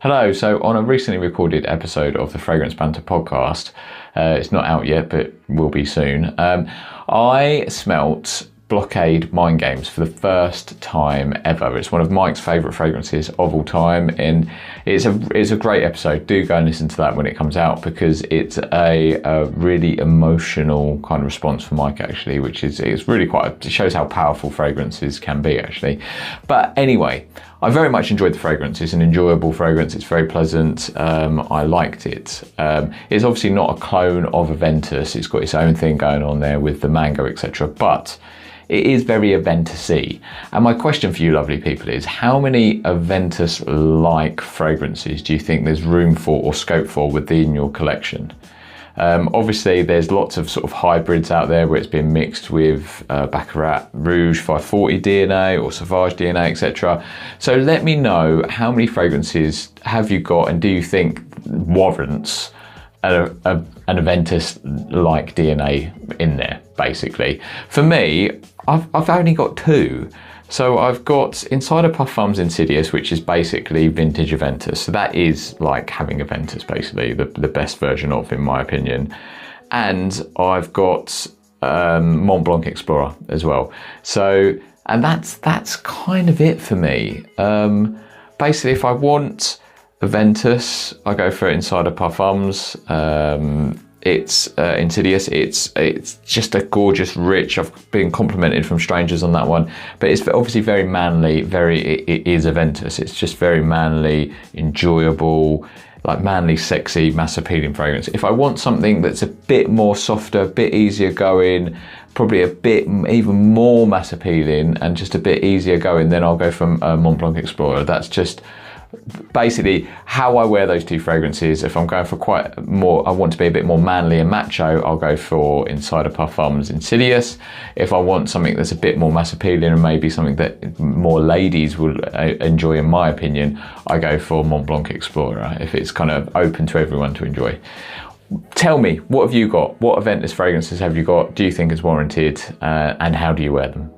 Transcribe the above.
Hello, so on a recently recorded episode of the Fragrance Banter podcast, it's not out yet, but will be soon, I smelt Blockade Mind Games for the first time ever. It's one of Mike's favourite fragrances of all time, and it's a great episode. Do go and listen to that when it comes out, because it's a really emotional kind of response for Mike, actually, which is it's really it shows how powerful fragrances can be, actually. But anyway, I very much enjoyed the fragrance. It's an enjoyable fragrance. It's very pleasant. I liked it. It's obviously not a clone of Aventus. It's got its own thing going on there with the mango, etc. But it is very Aventus-y. And my question for you lovely people is, how many Aventus-like fragrances do you think there's room for or scope for within your collection? Obviously there's lots of sort of hybrids out there where it's been mixed with Baccarat Rouge 540 DNA or Sauvage DNA, etc. So let me know, how many fragrances have you got, and do you think warrants an Aventus-like DNA in there, basically? For me, I've only got two. So I've got Inside of Parfums Insidious, which is basically vintage Aventus. So that is like having Aventus, basically, the best version of, in my opinion. And I've got Mont Blanc Explorer as well. So, and that's kind of it for me. Basically, if I want Aventus, I go for Inside of Parfums. It's Insidious. It's just a gorgeous, rich. I've been complimented from strangers on that one, but it's obviously very manly. It is Aventus. It's just very manly, enjoyable, like manly, sexy, mass appealing fragrance. If I want something that's a bit more softer, a bit easier going, probably a bit even more mass appealing and just a bit easier going, then I'll go for Mont Blanc Explorer. That's just basically how I wear those two fragrances. If I'm going for I want to be a bit more manly and macho, I'll go for Inside of Parfums Insidious. If I want something that's a bit more mass appealing and maybe something that more ladies will enjoy, in my opinion, I go for Mont Blanc Explorer, if it's kind of open to everyone to enjoy. Tell me, what have you got? What Aventus fragrances have you got? Do you think it's warranted? And how do you wear them?